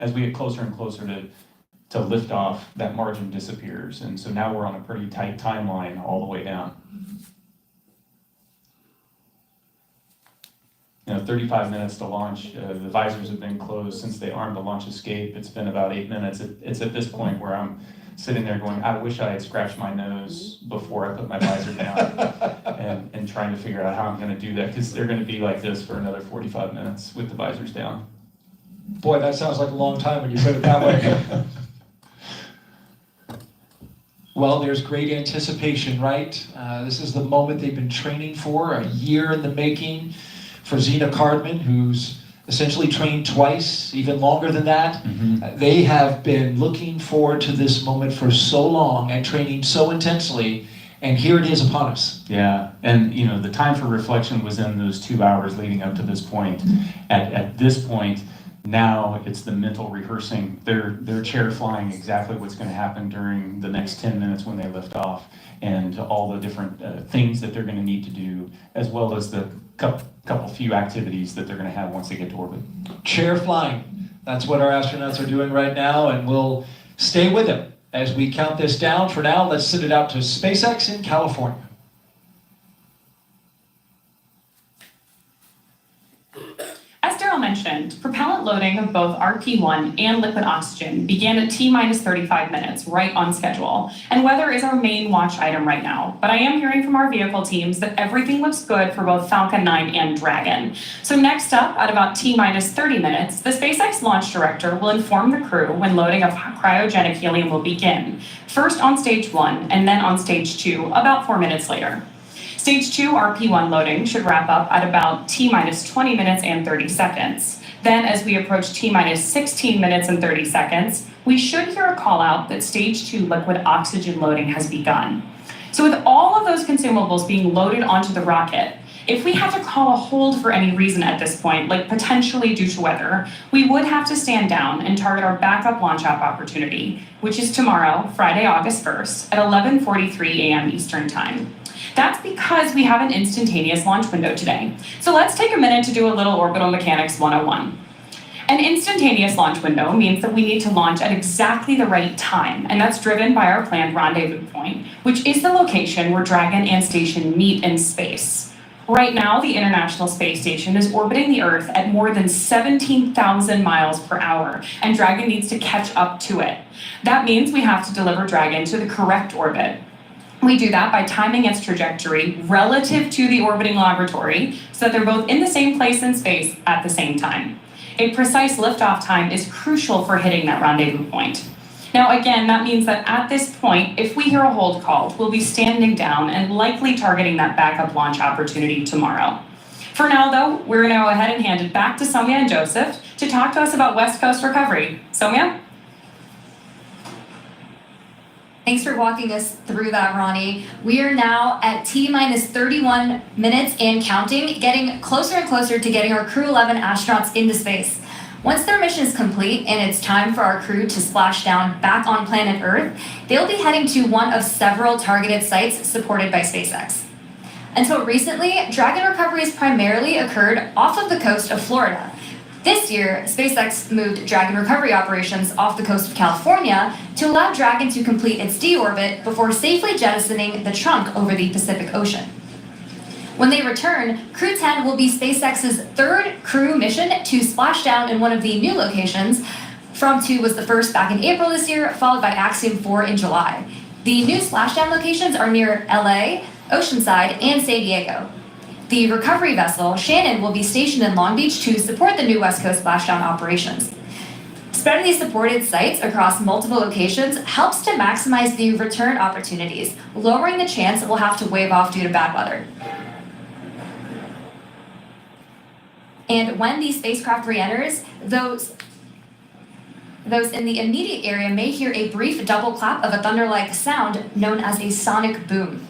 as we get closer and closer to liftoff, that margin disappears. And so now we're on a pretty tight timeline all the way down. 35 minutes to launch. The visors have been closed since they armed the launch escape. It's been about 8 minutes. It's at this point where I'm sitting there going, I wish I had scratched my nose before I put my visor down and trying to figure out how I'm going to do that, because they're going to be like this for another 45 minutes with the visors down. Boy, that sounds like a long time when you put it that way. Well, there's great anticipation, right? This is the moment they've been training for, a year in the making. For Zena Cardman, who's essentially trained twice, even longer than that. Mm-hmm. They have been looking forward to this moment for so long and training so intensely, and here it is upon us. Yeah, and the time for reflection was in those 2 hours leading up to this point. At this point, now it's the mental rehearsing. They're chair flying exactly what's going to happen during the next 10 minutes when they lift off, and all the different things that they're going to need to do, as well as the couple few activities that they're going to have once they get to orbit. Chair flying. That's what our astronauts are doing right now, and we'll stay with them as we count this down. For now, let's send it out to SpaceX in California. As Daryl mentioned, propellant loading of both RP-1 and liquid oxygen began at T-minus 35 minutes, right on schedule. And weather is our main watch item right now. But I am hearing from our vehicle teams that everything looks good for both Falcon 9 and Dragon. So next up, at about T-minus 30 minutes, the SpaceX launch director will inform the crew when loading of cryogenic helium will begin. First on stage 1 and then on stage 2, about 4 minutes later. Stage 2 RP-1 loading should wrap up at about T-minus 20 minutes and 30 seconds. Then, as we approach T-minus 16 minutes and 30 seconds, we should hear a call out that Stage 2 liquid oxygen loading has begun. So with all of those consumables being loaded onto the rocket, if we had to call a hold for any reason at this point, like potentially due to weather, we would have to stand down and target our backup launch opportunity, which is tomorrow, Friday, August 1st, at 11:43 a.m. Eastern Time. That's because we have an instantaneous launch window today. So let's take a minute to do a little orbital mechanics 101. An instantaneous launch window means that we need to launch at exactly the right time, and that's driven by our planned rendezvous point, which is the location where Dragon and Station meet in space. Right now, the International Space Station is orbiting the Earth at more than 17,000 miles per hour, and Dragon needs to catch up to it. That means we have to deliver Dragon to the correct orbit. We do that by timing its trajectory relative to the orbiting laboratory so that they're both in the same place in space at the same time. A precise liftoff time is crucial for hitting that rendezvous point. Now again, that means that at this point, if we hear a hold call, we'll be standing down and likely targeting that backup launch opportunity tomorrow. For now though, we're going to go ahead and hand it back to Soumya and Joseph to talk to us about West Coast recovery. Soumya? Thanks for walking us through that, Ronnie. We are now at T-minus 31 minutes and counting, getting closer and closer to getting our Crew 11 astronauts into space. Once their mission is complete and it's time for our crew to splash down back on planet Earth, they'll be heading to one of several targeted sites supported by SpaceX. Until recently, Dragon recovery has primarily occurred off of the coast of Florida. This year, SpaceX moved Dragon recovery operations off the coast of California to allow Dragon to complete its deorbit before safely jettisoning the trunk over the Pacific Ocean. When they return, Crew 10 will be SpaceX's third crew mission to splash down in one of the new locations. From 2 was the first back in April this year, followed by Axiom 4 in July. The new splashdown locations are near LA, Oceanside, and San Diego. The recovery vessel, Shannon, will be stationed in Long Beach to support the new West Coast splashdown operations. Spreading these supported sites across multiple locations helps to maximize the return opportunities, lowering the chance that we'll have to wave off due to bad weather. And when the spacecraft re-enters, those in the immediate area may hear a brief double clap of a thunder-like sound known as a sonic boom.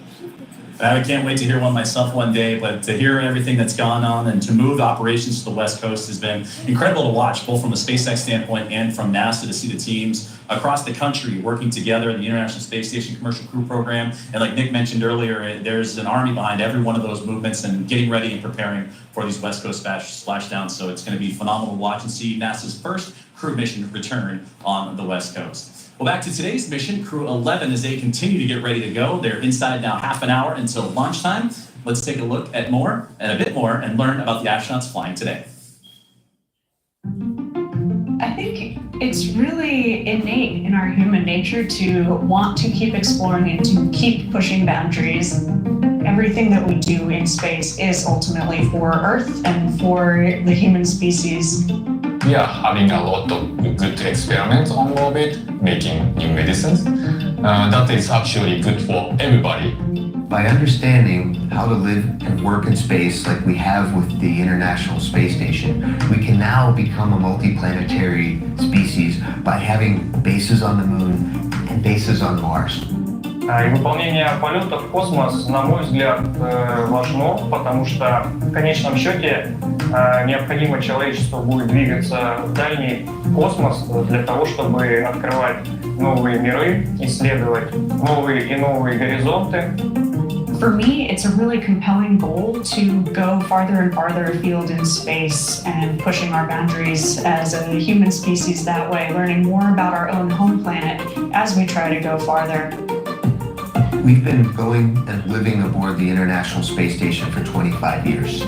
I can't wait to hear one myself one day, but to hear everything that's gone on and to move operations to the West Coast has been incredible to watch, both from a SpaceX standpoint and from NASA, to see the teams across the country working together in the International Space Station Commercial Crew Program. And like Nick mentioned earlier, there's an army behind every one of those movements and getting ready and preparing for these West Coast splashdowns. So it's going to be phenomenal to watch and see NASA's first crew mission return on the West Coast. Well, back to today's mission, Crew 11, as they continue to get ready to go. They're inside now half an hour until launch time. Let's take a look at more and a bit more and learn about the astronauts flying today. I think it's really innate in our human nature to want to keep exploring and to keep pushing boundaries. Everything that we do in space is ultimately for Earth and for the human species. We are having a lot of good experiments on orbit, making new medicines. That is actually good for everybody. By understanding how to live and work in space like we have with the International Space Station, we can now become a multiplanetary species by having bases on the Moon and bases on Mars. И выполнение полета в космос, на мой взгляд, важно, потому что в конечном счете необходимо человечеству будет двигаться в дальний космос для того, чтобы открывать новые миры, исследовать новые и новые горизонты. For me, it's a really compelling goal to go farther and farther afield in space and pushing our boundaries as a human species that way, learning more about our own home planet as we try to go farther. We've been going and living aboard the International Space Station for 25 years.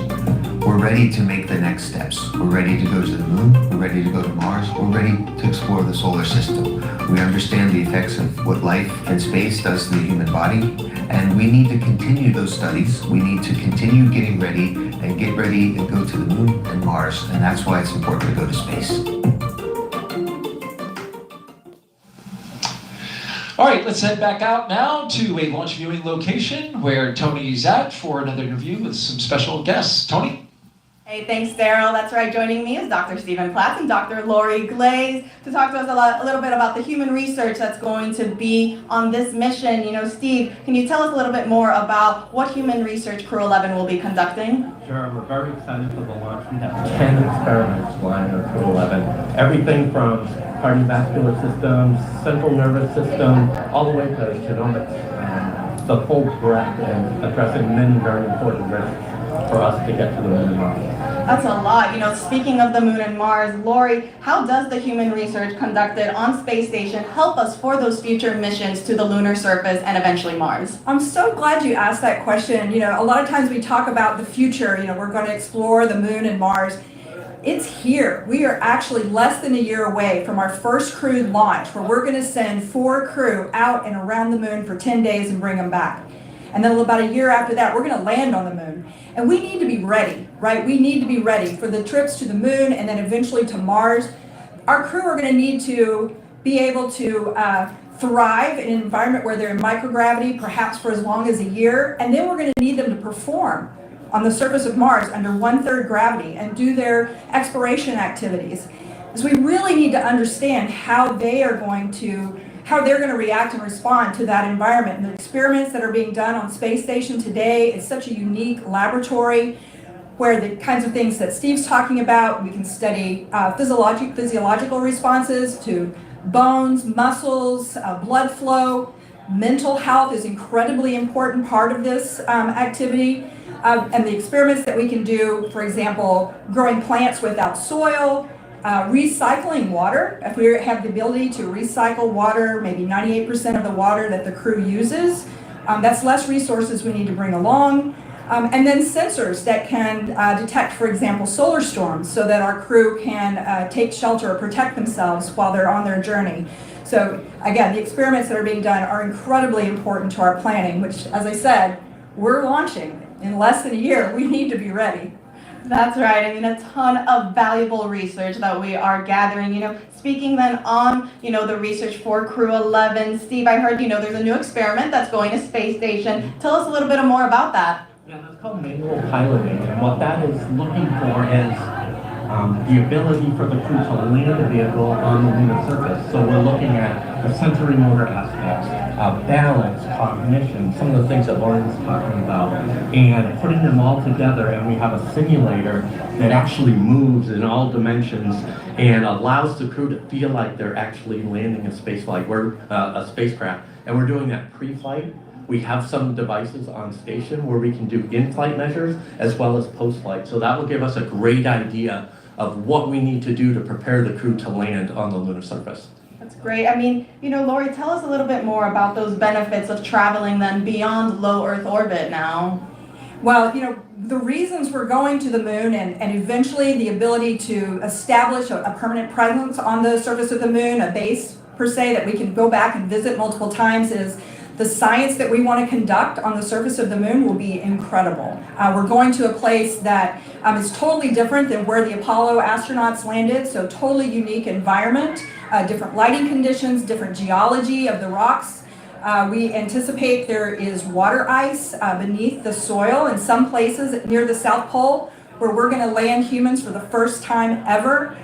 We're ready to make the next steps. We're ready to go to the Moon. We're ready to go to Mars. We're ready to explore the solar system. We understand the effects of what life in space does to the human body, and we need to continue those studies. We need to continue getting ready and get ready and go to the Moon and Mars, and that's why it's important to go to space. All right, let's head back out now to a launch viewing location where Tony's at for another interview with some special guests. Tony? Hey, thanks, Daryl. That's right. Joining me is Dr. Stephen Platts and Dr. Lori Glaze to talk to us a little bit about the human research that's going to be on this mission. You know, Steve, can you tell us a little bit more about what human research Crew 11 will be conducting? Sure, we're very excited for the launch. We have 10 experiments flying on Crew 11. Everything from cardiovascular systems, central nervous system, all the way to genomics. The full breadth and addressing many very important risks for us to get to the Moon and Mars. That's a lot. You know, speaking of the Moon and Mars, Lori, how does the human research conducted on Space Station help us for those future missions to the lunar surface and eventually Mars? I'm so glad you asked that question. You know, a lot of times we talk about the future, you know, we're going to explore the Moon and Mars. It's here. We are actually less than a year away from our first crewed launch, where we're going to send 4 crew out and around the Moon for 10 days and bring them back. And then about a year after that, we're going to land on the Moon. And we need to be ready, right? We need to be ready for the trips to the Moon and then eventually to Mars. Our crew are going to need to be able to thrive in an environment where they're in microgravity, perhaps for as long as a year. And then we're going to need them to perform on the surface of Mars under 1/3 gravity and do their exploration activities. So we really need to understand how they're going to react and respond to that environment. And the experiments that are being done on Space Station today is such a unique laboratory where the kinds of things that Steve's talking about, we can study physiological responses to bones, muscles, blood flow. Mental health is incredibly important part of this activity. And the experiments that we can do, for example, growing plants without soil, recycling water. If we have the ability to recycle water, maybe 98% of the water that the crew uses, that's less resources we need to bring along. And then sensors that can detect, for example, solar storms so that our crew can take shelter or protect themselves while they're on their journey. So again, the experiments that are being done are incredibly important to our planning, which, as I said, we're launching in less than a year. We need to be ready. That's right. I mean, a ton of valuable research that we are gathering. You know, speaking then on, you know, the research for Crew 11, Steve, I heard, you know, there's a new experiment that's going to Space Station. Tell us a little bit more about that. Yeah, that's called manual piloting, and what that is looking for is the ability for the crew to land a vehicle on the lunar surface. So we're looking at the sensory motor aspects, balance, cognition, some of the things that Lauren's talking about, and putting them all together, and we have a simulator that actually moves in all dimensions and allows the crew to feel like they're actually landing a spaceflight. We're a spacecraft, and we're doing that pre-flight. We have some devices on station where we can do in-flight measures as well as post-flight. So that will give us a great idea of what we need to do to prepare the crew to land on the lunar surface. That's great. I mean, Lori, tell us a little bit more about those benefits of traveling then beyond low Earth orbit now. Well, the reasons we're going to the moon and eventually the ability to establish a permanent presence on the surface of the moon, a base per se that we can go back and visit multiple times, is the science that we want to conduct on the surface of the moon will be incredible. We're going to a place that is totally different than where the Apollo astronauts landed, so totally unique environment, different lighting conditions, different geology of the rocks. We anticipate there is water ice beneath the soil in some places near the South Pole where we're going to land humans for the first time ever.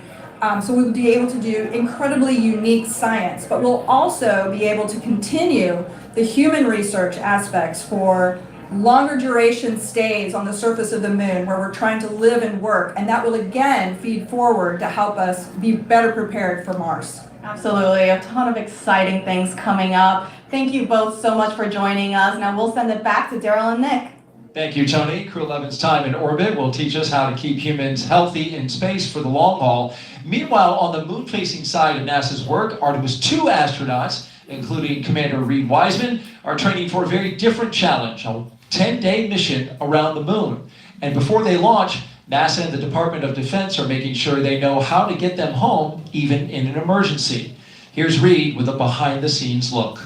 So we'll be able to do incredibly unique science, but we'll also be able to continue the human research aspects for longer duration stays on the surface of the moon where we're trying to live and work, and that will again feed forward to help us be better prepared for Mars. Absolutely, a ton of exciting things coming up. Thank you both so much for joining us. Now we'll send it back to Daryl and Nick. Thank you, Tony. Crew 11's time in orbit will teach us how to keep humans healthy in space for the long haul. Meanwhile, on the moon-facing side of NASA's work, Artemis II astronauts, including Commander Reed Wiseman, are training for a very different challenge, a 10-day mission around the moon. And before they launch, NASA and the Department of Defense are making sure they know how to get them home, even in an emergency. Here's Reed with a behind-the-scenes look.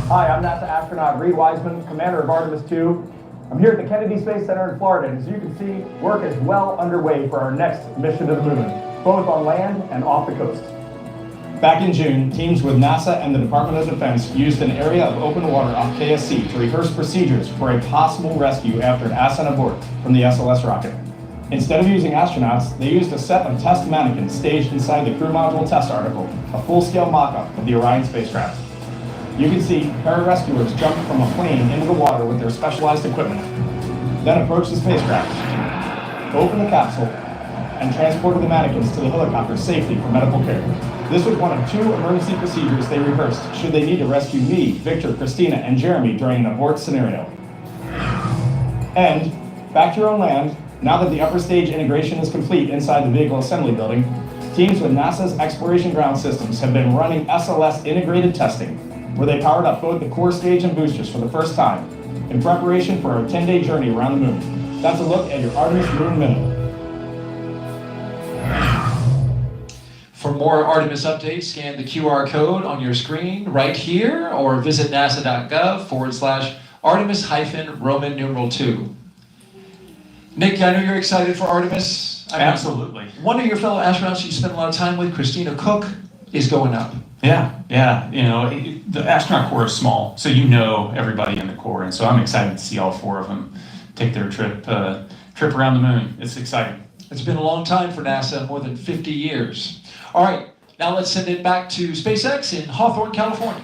Hi, I'm NASA astronaut Reed Wiseman, commander of Artemis II. I'm here at the Kennedy Space Center in Florida, and as you can see, work is well underway for our next mission to the moon, both on land and off the coast. Back in June, teams with NASA and the Department of Defense used an area of open water off KSC to rehearse procedures for a possible rescue after an ascent abort from the SLS rocket. Instead of using astronauts, they used a set of test mannequins staged inside the crew module test article, a full-scale mock-up of the Orion spacecraft. You can see pararescuers jump from a plane into the water with their specialized equipment, then approach the spacecraft, open the capsule, and transported the mannequins to the helicopter safely for medical care. This was one of 2 emergency procedures they rehearsed should they need to rescue me, Victor, Christina, and Jeremy during an abort scenario. And back to your own land, now that the upper stage integration is complete inside the vehicle assembly building, teams with NASA's Exploration Ground Systems have been running SLS integrated testing, where they powered up both the core stage and boosters for the first time in preparation for our 10-day journey around the moon. That's a look at your Artemis Moon Minute. For more Artemis updates, scan the QR code on your screen right here or visit nasa.gov/Artemis-Roman numeral 2. Nick, I know you're excited for Artemis. Absolutely. One of your fellow astronauts you spent a lot of time with, Christina Cook, is going up. Yeah. The astronaut corps is small, so everybody in the corps, and so I'm excited to see all 4 of them take their trip around the moon. It's exciting. It's been a long time for NASA, more than 50 years. All right, now let's send it back to SpaceX in Hawthorne, California.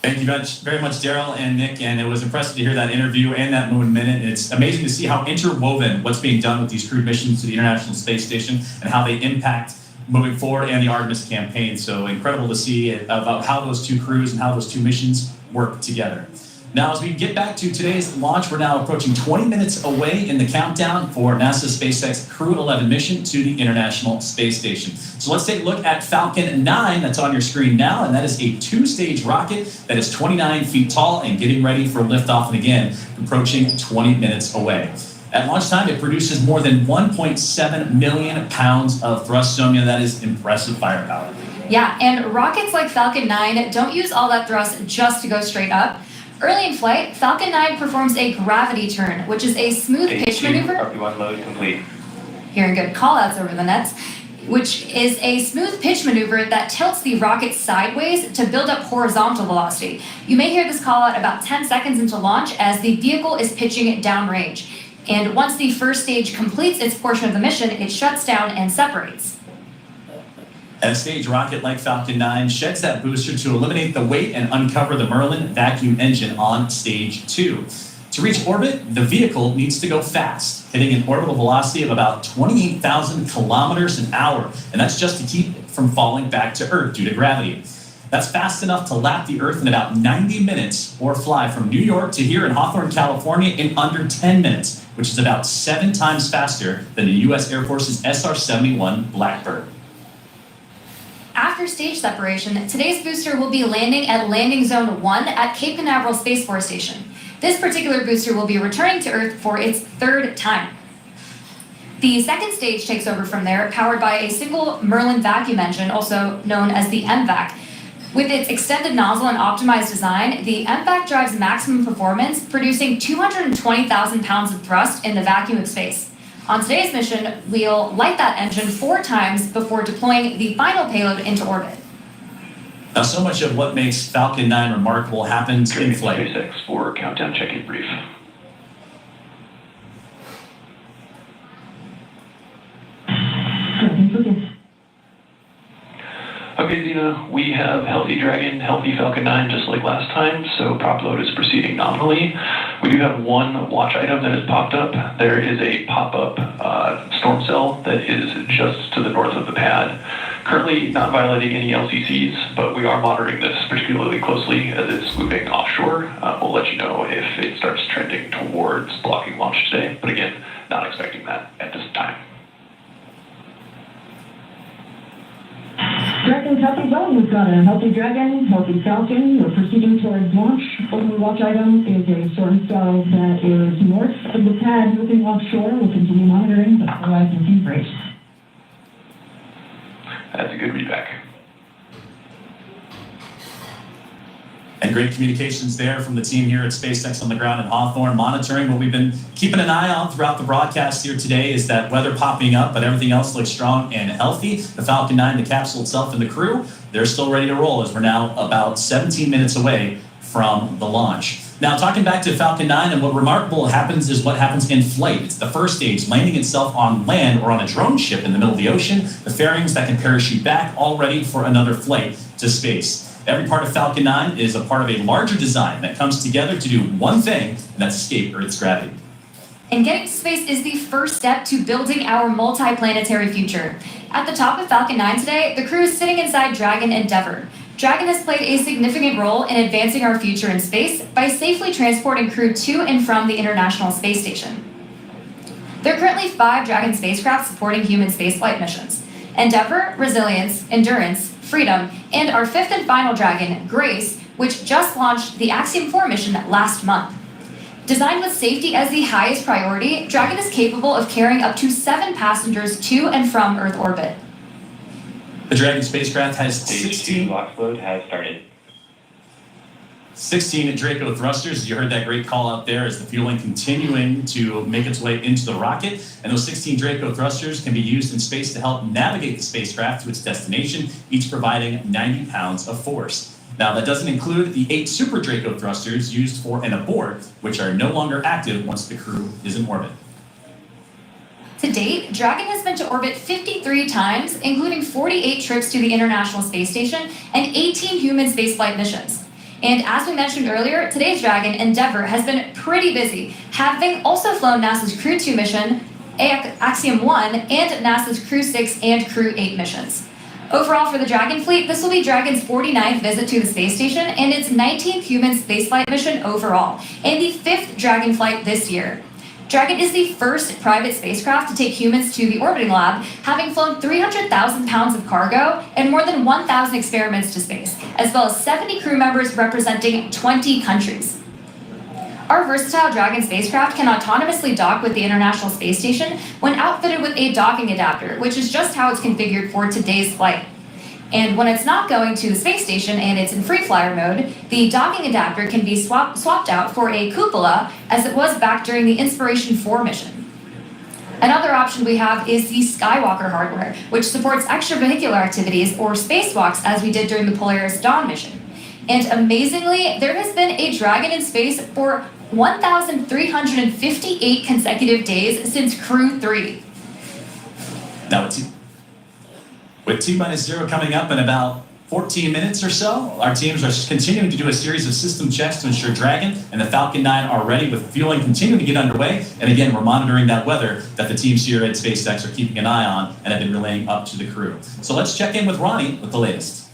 Thank you very much, Daryl and Nick, and it was impressive to hear that interview and that Moon Minute. It's amazing to see how interwoven what's being done with these crewed missions to the International Space Station and how they impact moving forward and the Artemis campaign. So incredible to see about how those 2 crews and how those 2 missions work together. Now, as we get back to today's launch, we're now approaching 20 minutes away in the countdown for NASA's SpaceX Crew 11 mission to the International Space Station. So let's take a look at Falcon 9 that's on your screen now, and that is a 2-stage rocket that is 29 feet tall and getting ready for liftoff, and again, approaching 20 minutes away. At launch time, it produces more than 1.7 million pounds of thrust. Sonia, that is impressive firepower. Yeah, and rockets like Falcon 9 don't use all that thrust just to go straight up. Early in flight, Falcon 9 performs a gravity turn, which is a smooth pitch maneuver. RP1 load complete. Hearing good callouts over the nets, which is a smooth pitch maneuver that tilts the rocket sideways to build up horizontal velocity. You may hear this callout about 10 seconds into launch as the vehicle is pitching downrange. And once the first stage completes its portion of the mission, it shuts down and separates. A stage rocket like Falcon 9 sheds that booster to eliminate the weight and uncover the Merlin vacuum engine on stage 2. To reach orbit, the vehicle needs to go fast, hitting an orbital velocity of about 28,000 kilometers an hour, and that's just to keep it from falling back to Earth due to gravity. That's fast enough to lap the Earth in about 90 minutes or fly from New York to here in Hawthorne, California in under 10 minutes, which is about 7 times faster than the U.S. Air Force's SR-71 Blackbird. After stage separation, today's booster will be landing at Landing Zone 1 at Cape Canaveral Space Force Station. This particular booster will be returning to Earth for its 3rd time. The second stage takes over from there, powered by a single Merlin vacuum engine, also known as the MVAC. With its extended nozzle and optimized design, the MVAC drives maximum performance, producing 220,000 pounds of thrust in the vacuum of space. On today's mission, we'll light that engine 4 times before deploying the final payload into orbit. Now, so much of what makes Falcon 9 remarkable happens in flight. SpaceX for countdown check-in brief. Okay, Zena, we have healthy Dragon, healthy Falcon 9, just like last time, so prop load is proceeding nominally. We do have one watch item that has popped up. There is a pop-up storm cell that is just to the north of the pad. Currently not violating any LCCs, but we are monitoring this particularly closely as it's moving offshore. We'll let you know if it starts trending towards blocking launch today, but again, not expecting that at this time. Dragon's healthy zone. We've got a healthy Dragon, healthy Falcon. We're proceeding towards launch. Only watch item is a storm cell that is north of the pad moving offshore. We'll continue monitoring, but otherwise looking great. That's a good readback. And great communications there from the team here at SpaceX on the ground in Hawthorne, monitoring. What we've been keeping an eye on throughout the broadcast here today is that weather popping up, but everything else looks strong and healthy. The Falcon 9, the capsule itself, and the crew, they're still ready to roll as we're now about 17 minutes away from the launch. Now, talking back to Falcon 9, and what remarkable happens is what happens in flight. It's the first stage, landing itself on land or on a drone ship in the middle of the ocean, the fairings that can parachute back, all ready for another flight to space. Every part of Falcon 9 is a part of a larger design that comes together to do one thing, and that's escape Earth's gravity. And getting to space is the first step to building our multi-planetary future. At the top of Falcon 9 today, the crew is sitting inside Dragon Endeavour. Dragon has played a significant role in advancing our future in space by safely transporting crew to and from the International Space Station. There are currently 5 Dragon spacecraft supporting human spaceflight missions: Endeavour, Resilience, Endurance, Freedom, and our 5th and final Dragon, Grace, which just launched the Axiom 4 mission last month. Designed with safety as the highest priority, Dragon is capable of carrying up to 7 passengers to and from Earth orbit. The Dragon spacecraft has Stage 2 launch load has started. 16 Draco thrusters. You heard that great call out there as the fueling continuing to make its way into the rocket. And those 16 Draco thrusters can be used in space to help navigate the spacecraft to its destination, each providing 90 pounds of force. Now, that doesn't include the 8 Super Draco thrusters used for an abort, which are no longer active once the crew is in orbit. To date, Dragon has been to orbit 53 times, including 48 trips to the International Space Station and 18 human spaceflight missions. And as we mentioned earlier, today's Dragon, Endeavour, has been pretty busy, having also flown NASA's Crew 2 mission, Axiom 1, and NASA's Crew 6 and Crew 8 missions. Overall for the Dragon fleet, this will be Dragon's 49th visit to the space station and its 19th human spaceflight mission overall, and the 5th Dragon flight this year. Dragon is the first private spacecraft to take humans to the orbiting lab, having flown 300,000 pounds of cargo and more than 1,000 experiments to space, as well as 70 crew members representing 20 countries. Our versatile Dragon spacecraft can autonomously dock with the International Space Station when outfitted with a docking adapter, which is just how it's configured for today's flight. And when it's not going to the space station and it's in free flyer mode, the docking adapter can be swapped out for a cupola, as it was back during the Inspiration 4 mission. Another option we have is the Skywalker hardware, which supports extravehicular activities or spacewalks, as we did during the Polaris Dawn mission. And amazingly, there has been a Dragon in space for 1,358 consecutive days since Crew 3. Now, with T-0 coming up in about 14 minutes or so, our teams are continuing to do a series of system checks to ensure Dragon and the Falcon 9 are ready, with fueling continuing to get underway. And again, we're monitoring that weather that the teams here at SpaceX are keeping an eye on and have been relaying up to the crew. So let's check in with Ronnie with the latest.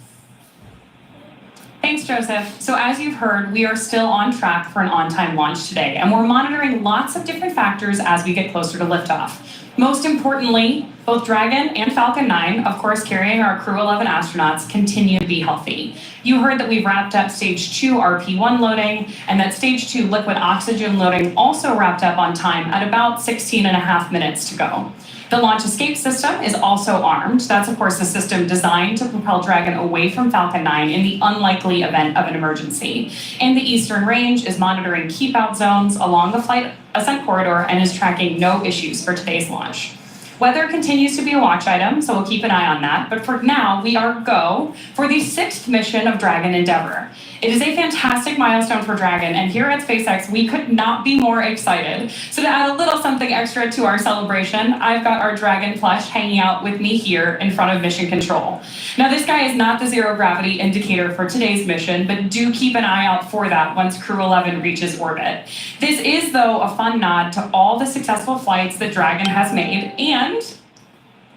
Thanks, Joseph. So as you've heard, we are still on track for an on-time launch today, and we're monitoring lots of different factors as we get closer to liftoff. Most importantly, both Dragon and Falcon 9, of course carrying our Crew 11 astronauts, continue to be healthy. You heard that we've wrapped up Stage 2 RP1 loading, and that Stage 2 liquid oxygen loading also wrapped up on time at about 16 and a half minutes to go. The launch escape system is also armed. That's, of course, the system designed to propel Dragon away from Falcon 9 in the unlikely event of an emergency. And the Eastern Range is monitoring keep-out zones along the flight ascent corridor and is tracking no issues for today's launch. Weather continues to be a watch item, so we'll keep an eye on that. But for now, we are go for the 6th mission of Dragon Endeavour. It is a fantastic milestone for Dragon, and here at SpaceX, we could not be more excited. So to add a little something extra to our celebration, I've got our Dragon plush hanging out with me here in front of Mission Control. Now, this guy is not the zero gravity indicator for today's mission, but do keep an eye out for that once Crew 11 reaches orbit. This is, though, a fun nod to all the successful flights that Dragon has made, and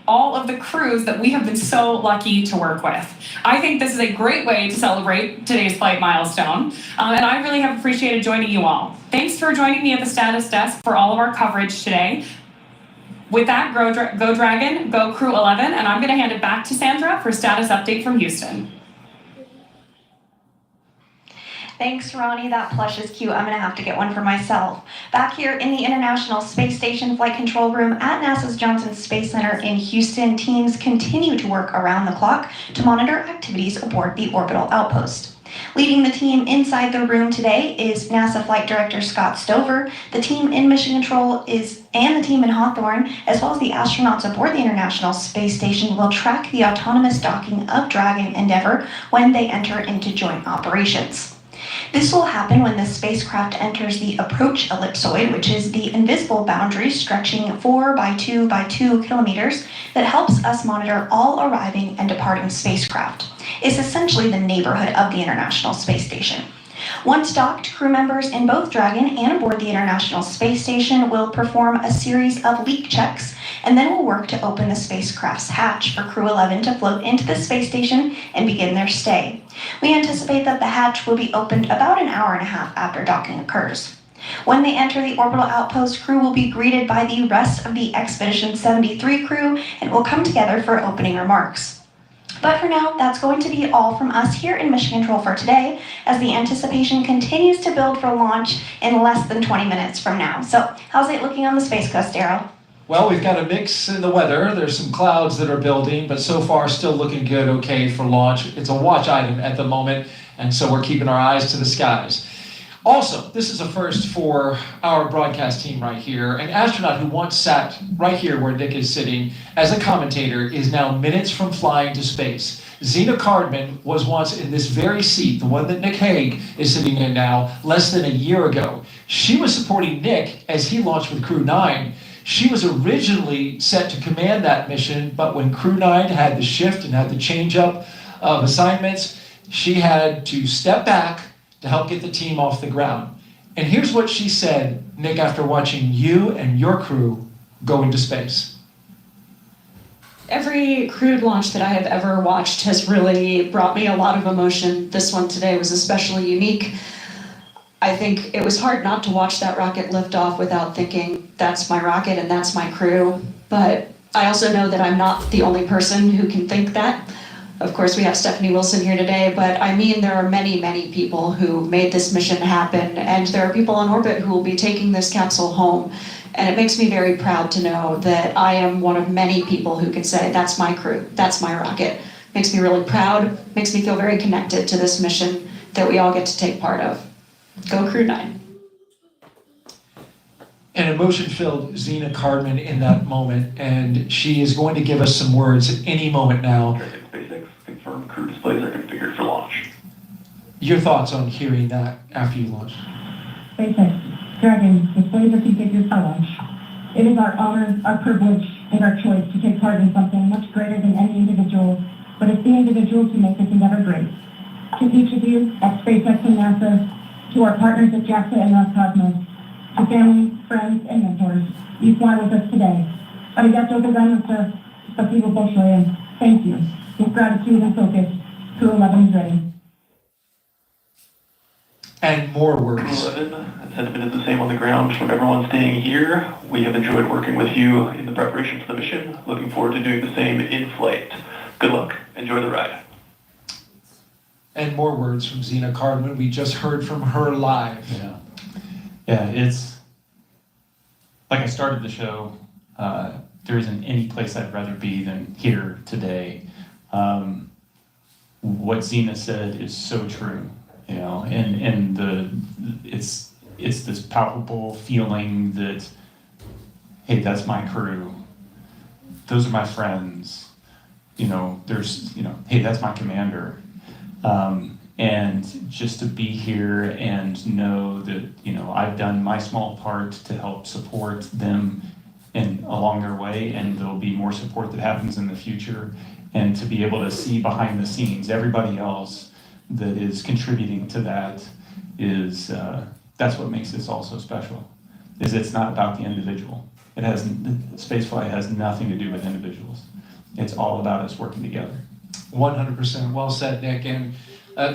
all of the crews that we have been so lucky to work with. I think this is a great way to celebrate today's flight milestone, and I really have appreciated joining you all. Thanks for joining me at the status desk for all of our coverage today. With that, go Dragon, go Crew 11, and I'm gonna hand it back to Sandra for status update from Houston. Thanks, Ronnie. That plush is cute. I'm going to have to get one for myself. Back here in the International Space Station Flight Control Room at NASA's Johnson Space Center in Houston, teams continue to work around the clock to monitor activities aboard the orbital outpost. Leading the team inside the room today is NASA Flight Director Scott Stover. The team in Mission Control and the team in Hawthorne, as well as the astronauts aboard the International Space Station, will track the autonomous docking of Dragon Endeavour when they enter into joint operations. This will happen when the spacecraft enters the approach ellipsoid, which is the invisible boundary stretching 4 by 2 by 2 kilometers that helps us monitor all arriving and departing spacecraft. It's essentially the neighborhood of the International Space Station. Once docked, crew members in both Dragon and aboard the International Space Station will perform a series of leak checks, and then will work to open the spacecraft's hatch for Crew 11 to float into the space station and begin their stay. We anticipate that the hatch will be opened about an hour and a half after docking occurs. When they enter the orbital outpost, crew will be greeted by the rest of the Expedition 73 crew and will come together for opening remarks. But for now, that's going to be all from us here in Mission Control for today, as the anticipation continues to build for launch in less than 20 minutes from now. So how's it looking on the Space Coast, Daryl? Well, we've got a mix in the weather. There's some clouds that are building, but so far still looking good, okay for launch. It's a watch item at the moment, and so we're keeping our eyes to the skies. Also, this is a first for our broadcast team right here. An astronaut who once sat right here where Nick is sitting as a commentator is now minutes from flying to space. Zena Cardman was once in this very seat, the one that Nick Hague is sitting in now, less than a year ago. She was supporting Nick as he launched with Crew 9. She was originally set to command that mission, but when Crew 9 had the shift and had the change up of assignments, she had to step back to help get the team off the ground. And here's what she said, Nick, after watching you and your crew go into space. Every crewed launch that I have ever watched has really brought me a lot of emotion. This one today was especially unique. I think it was hard not to watch that rocket lift off without thinking, that's my rocket and that's my crew. But I also know that I'm not the only person who can think that. Of course, we have Stephanie Wilson here today, but I mean, there are many, many people who made this mission happen, and there are people on orbit who will be taking this capsule home. And it makes me very proud to know that I am one of many people who can say, that's my crew, that's my rocket. Makes me really proud, makes me feel very connected to this mission that we all get to take part of. Go Crew 9. An emotion-filled Zena Cardman in that moment, and she is going to give us some words at any moment now. SpaceX confirmed crew displays are configured for launch. Your thoughts on hearing that after you launch? SpaceX, Dragon, displays are configured for launch. It is our honor, our privilege, and our choice to take part in something much greater than any individual, but it's the individuals who make this endeavor great. To each of you at SpaceX and NASA, to our partners at JAXA and Roscosmos, to family, friends, and mentors, you fly with us today. Arigato gozaimasu, spasibo большое. Thank you. With gratitude and focus, Crew 11 is ready. And more words. 11, sentiment is the same on the ground from everyone staying here. We have enjoyed working with you in the preparation for the mission. Looking forward to doing the same in flight. Good luck. Enjoy the ride. And more words from Zena Cardman. We just heard from her live. Yeah, it's like I started the show. There isn't any place I'd rather be than here today. What Zena said is so true, you know, and it's this palpable feeling that, hey, that's my crew. Those are my friends. You know, hey, that's my commander. And just to be here and know that, you know, I've done my small part to help support them along their way, and there'll be more support that happens in the future. And to be able to see behind the scenes everybody else that is contributing to that is, that's what makes this all so special, is it's not about the individual. Spaceflight has nothing to do with individuals. It's all about us working together. 100%. Well said, Nick. And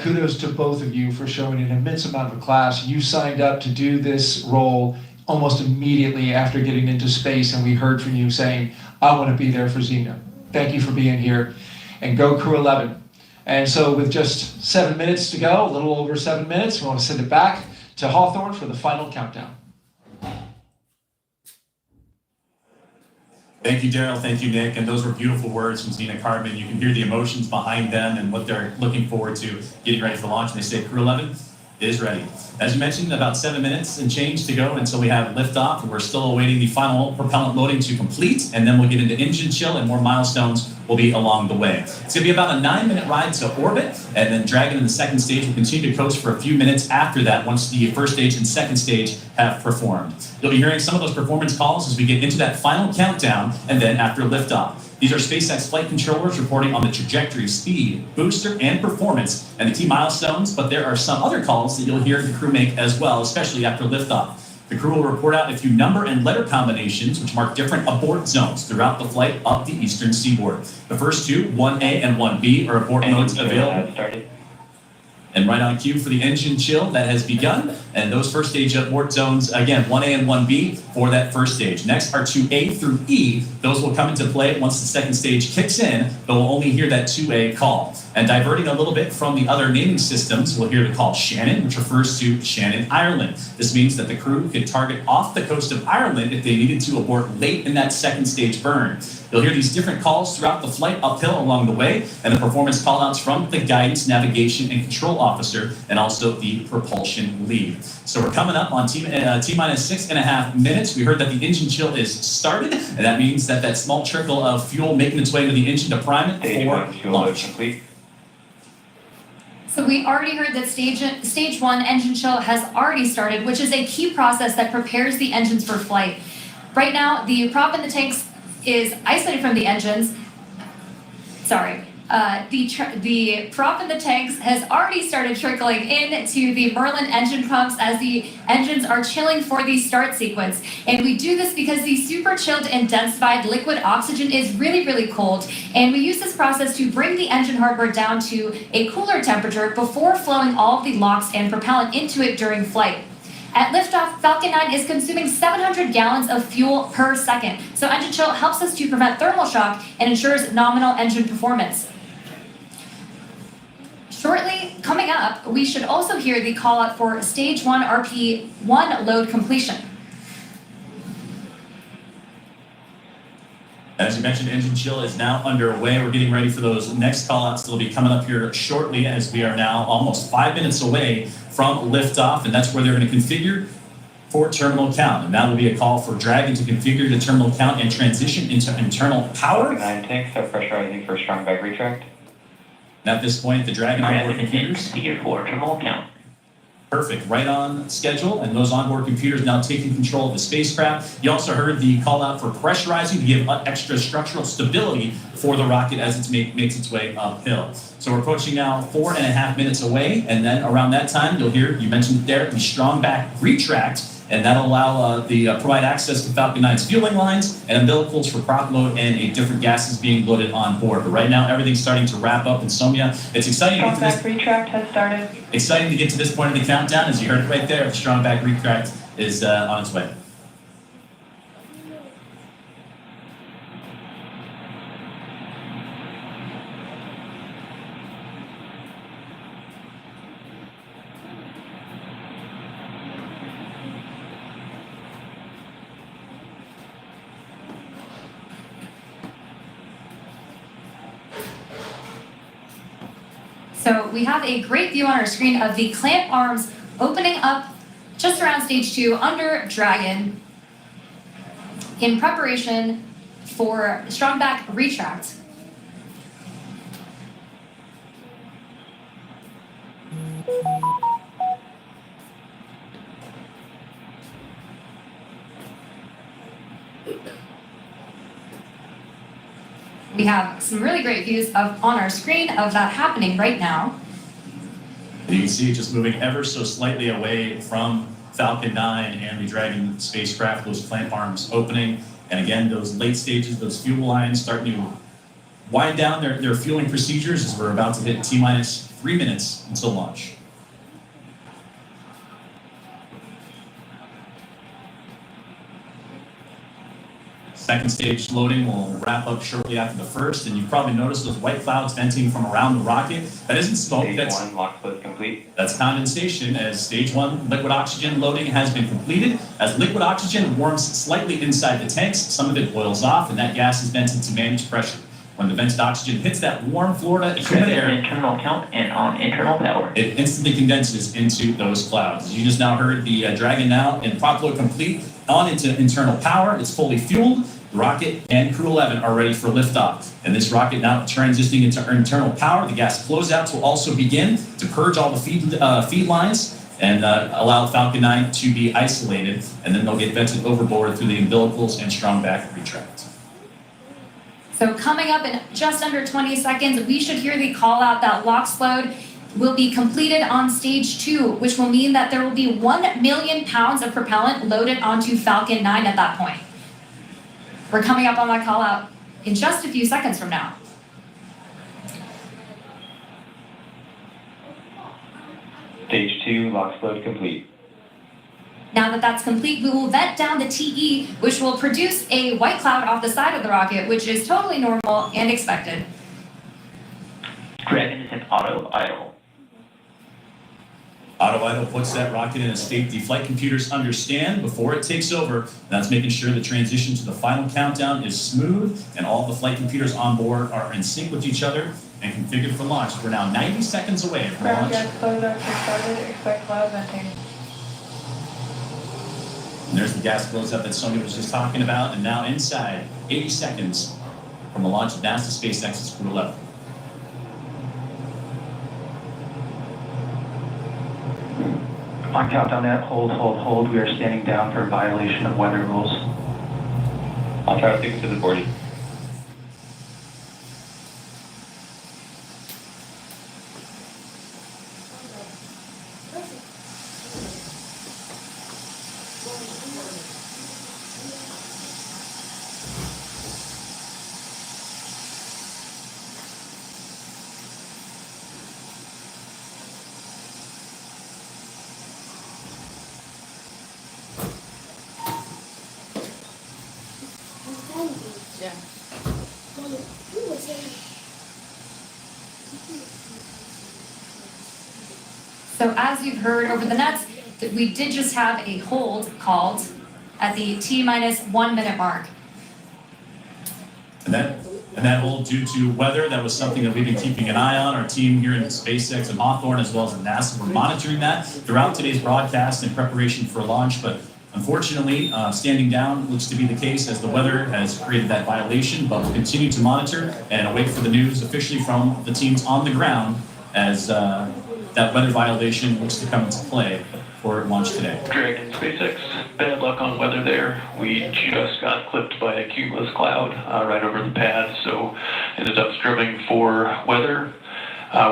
kudos to both of you for showing an immense amount of class. You signed up to do this role almost immediately after getting into space, and we heard from you saying, I want to be there for Xena. Thank you for being here. And go Crew 11. And so with just 7 minutes to go, a little over 7 minutes, we want to send it back to Hawthorne for the final countdown. Thank you, Daryl. Thank you, Nick. And those were beautiful words from Zena Cardman. You can hear the emotions behind them and what they're looking forward to getting ready for launch. And they say Crew 11 is ready. As you mentioned, about 7 minutes and change to go until we have liftoff. And we're still awaiting the final propellant loading to complete. And then we'll get into engine chill, and more milestones will be along the way. It's going to be about a 9-minute ride to orbit. And then Dragon in the second stage will continue to coast for a few minutes after that, once the first stage and second stage have performed. You'll be hearing some of those performance calls as we get into that final countdown and then after liftoff. These are SpaceX flight controllers reporting on the trajectory, speed, booster, and performance, and the key milestones, but there are some other calls that you'll hear the crew make as well, especially after liftoff. The crew will report out a few number and letter combinations which mark different abort zones throughout the flight up the eastern seaboard. The first two, 1A and 1B, are abort modes available. And right on cue for the engine chill that has begun. And those first stage abort zones, again, 1A and 1B for that first stage. Next are 2A through E. Those will come into play once the second stage kicks in, but we'll only hear that 2A call. And diverting a little bit from the other naming systems, we'll hear the call Shannon, which refers to Shannon, Ireland. This means that the crew could target off the coast of Ireland if they needed to abort late in that second stage burn. You'll hear these different calls throughout the flight uphill along the way, and the performance callouts from the guidance, navigation, and control officer, and also the propulsion lead. So we're coming up on T-minus 6.5 minutes. We heard that the engine chill is started, and that means that that small trickle of fuel making its way into the engine to prime it for launch. So we already heard that stage 1 engine chill has already started, which is a key process that prepares the engines for flight. Right now, the prop in the tanks is isolated from the engines. The prop in the tanks has already started trickling into the Merlin engine pumps as the engines are chilling for the start sequence. And we do this because the super chilled and densified liquid oxygen is really, really cold. And we use this process to bring the engine hardware down to a cooler temperature before flowing all of the LOX and propellant into it during flight. At liftoff, Falcon 9 is consuming 700 gallons of fuel per second. So engine chill helps us to prevent thermal shock and ensures nominal engine performance. Shortly coming up, we should also hear the call out for stage 1 RP1 load completion. As you mentioned, engine chill is now underway. We're getting ready for those next callouts that'll be coming up here shortly, as we are now almost 5 minutes away from liftoff, and that's where they're going to configure for terminal count. And that will be a call for Dragon to configure the terminal count and transition into internal power. 9 tanks are pressurizing for strong bag retract. And at this point, the Dragon onboard computers configured for terminal count. Perfect, right on schedule, and those onboard computers now taking control of the spacecraft. You also heard the call out for pressurizing to give extra structural stability for the rocket as it makes its way uphill. So we're approaching now 4.5 minutes away, and then around that time, you'll hear, you mentioned it there, the strong back retract and that'll allow provide access to Falcon 9's fueling lines and umbilicals for prop load and a different gases being loaded on board. But right now, everything's starting to wrap up in Somia. It's exciting to get to this. Strong back retract has started. Exciting to get to this point in the countdown, as you heard it right there. The strong back retract is on its way. So we have a great view on our screen of the clamp arms opening up just around stage 2 under Dragon in preparation for strong back retract. We have some really great views of on our screen of that happening right now. And you can see it just moving ever so slightly away from Falcon 9 and the Dragon spacecraft, those clamp arms opening. And again, those late stages, those fuel lines starting to wind down their fueling procedures as we're about to hit T-minus 3 minutes until launch. Second stage loading will wrap up shortly after the first, and you've probably noticed those white clouds venting from around the rocket. That isn't smoke. Stage That's 1 lock load complete. That's condensation, as stage 1 liquid oxygen loading has been completed. As liquid oxygen warms slightly inside the tanks, some of it boils off, and that gas is vented to manage pressure. When the vented oxygen hits that warm Florida humid air, Internal count and on internal power. it instantly condenses into those clouds. As you just now heard, the Dragon now in prop load complete on into internal power. It's fully fueled. The rocket and Crew 11 are ready for liftoff. And this rocket now transitioning into internal power. The gas closeouts will also begin to purge all the feed lines and allow Falcon 9 to be isolated. And then they'll get vented overboard through the umbilicals and strong back retract. So coming up in just under 20 seconds, we should hear the call out that LOX load will be completed on stage 2, which will mean that there will be 1 million pounds of propellant loaded onto Falcon 9 at that point. We're coming up on that call out in just a few seconds from now. Stage 2 LOX load complete. Now that that's complete, we will vent down the TE, which will produce a white cloud off the side of the rocket, which is totally normal and expected. Dragon is in auto idle. Auto idle puts that rocket in a state the flight computers understand before it takes over. That's making sure the transition to the final countdown is smooth and all the flight computers on board are in sync with each other and configured for launch. We're now 90 seconds away from launch. Gas closeouts have started. Expect cloud venting. And there's the gas closeout that Sonia was just talking about. And now inside, 80 seconds from the launch of NASA SpaceX's Crew 11. On countdown at hold. We are standing down for violation of weather rules. I'll try to stick to the 40. So as you've heard over the nets, we did just have a hold called at the T-minus 1 minute mark. And that hold due to weather, that was something that we've been keeping an eye on. Our team here in SpaceX and Hawthorne, as well as in NASA, we're monitoring that throughout today's broadcast in preparation for launch. But unfortunately, standing down looks to be the case as the weather has created that violation. But we'll continue to monitor and wait for the news officially from the teams on the ground as that weather violation looks to come into play for launch today. Dragon SpaceX, bad luck on weather there. We just got clipped by a cumulus cloud right over the pad, so ended up stripping for weather.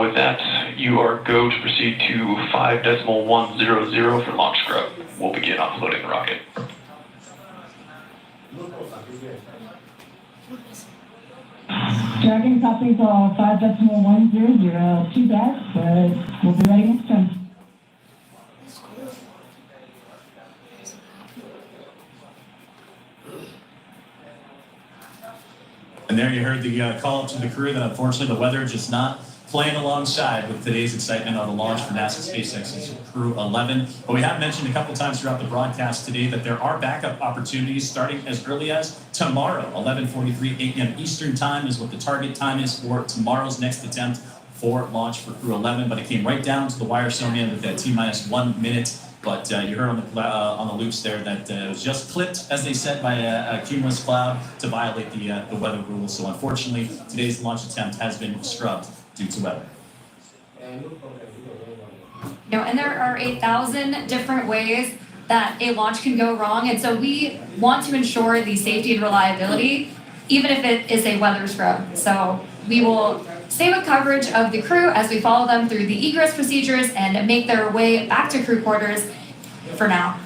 With that, you are go to proceed to 5.100 for launch scrub. we'll begin offloading the rocket. Dragon copy for 5.100, too bad, but we'll be ready next time. And there you heard the call up to the crew that unfortunately the weather just not playing alongside with today's excitement on the launch for NASA SpaceX's Crew 11. But we have mentioned a couple times throughout the broadcast today that there are backup opportunities starting as early as tomorrow. 11:43 a.m. Eastern time is what the target time is for tomorrow's next attempt for launch for Crew 11. But it came right down to the wire, Sonia, with that T-minus 1 minute. But you heard on the loops there that it was just clipped, as they said, by a cumulus cloud to violate the weather rules. So unfortunately, today's launch attempt has been scrubbed due to weather. And there are 1,000 different ways that a launch can go wrong, and so we want to ensure the safety and reliability, even if it is a weather scrub. So we will stay with coverage of the crew as we follow them through the egress procedures and make their way back to crew quarters for now.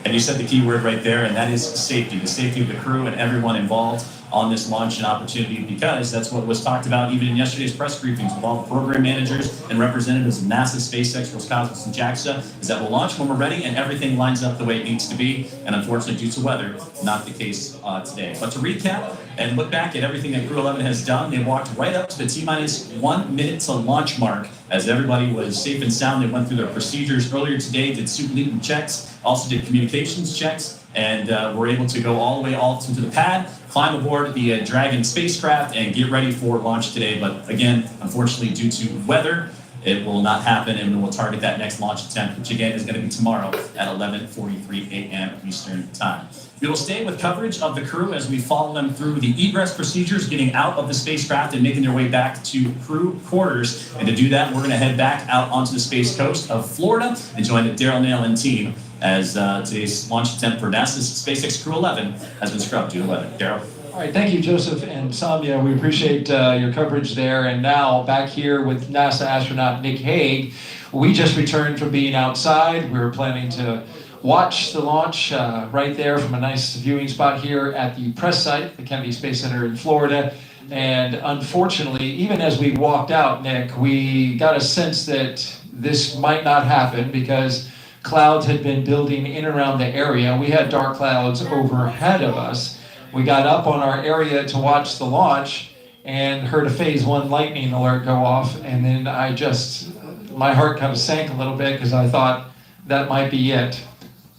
And you said the key word right there, and that is safety. The safety of the crew and everyone involved on this launch and opportunity, because that's what was talked about even in yesterday's press briefings with all the program managers and representatives of NASA, SpaceX, Roscosmos, and JAXA, is that we'll launch when we're ready and everything lines up the way it needs to be. And unfortunately, due to weather, not the case today. But to recap and look back at everything that Crew 11 has done, they walked right up to the T-minus 1 minute to launch mark as everybody was safe and sound. They went through their procedures earlier today, did suit leading checks, also did communications checks, and were able to go all the way to the pad, climb aboard the Dragon spacecraft, and get ready for launch today. But again, unfortunately, due to weather, it will not happen, and we'll target that next launch attempt, which again is going to be tomorrow at 11:43 a.m. Eastern Time. We will stay with coverage of the crew as we follow them through the egress procedures, getting out of the spacecraft and making their way back to crew quarters. And to do that, we're going to head back out onto the space coast of Florida and join the Daryl Nail and team as today's launch attempt for NASA's SpaceX Crew 11 has been scrubbed due to weather. Daryl. All right, thank you, Joseph and Sonia. We appreciate your coverage there. And now back here with NASA astronaut Nick Hague. We just returned from being outside. We were planning to watch the launch right there from a nice viewing spot here at the press site, the Kennedy Space Center in Florida. And unfortunately, even as we walked out, Nick, we got a sense that this might not happen because clouds had been building in and around the area. We had dark clouds overhead of us. We got up on our area to watch the launch and heard a phase 1 lightning alert go off. And then my heart kind of sank a little bit because I thought that might be it.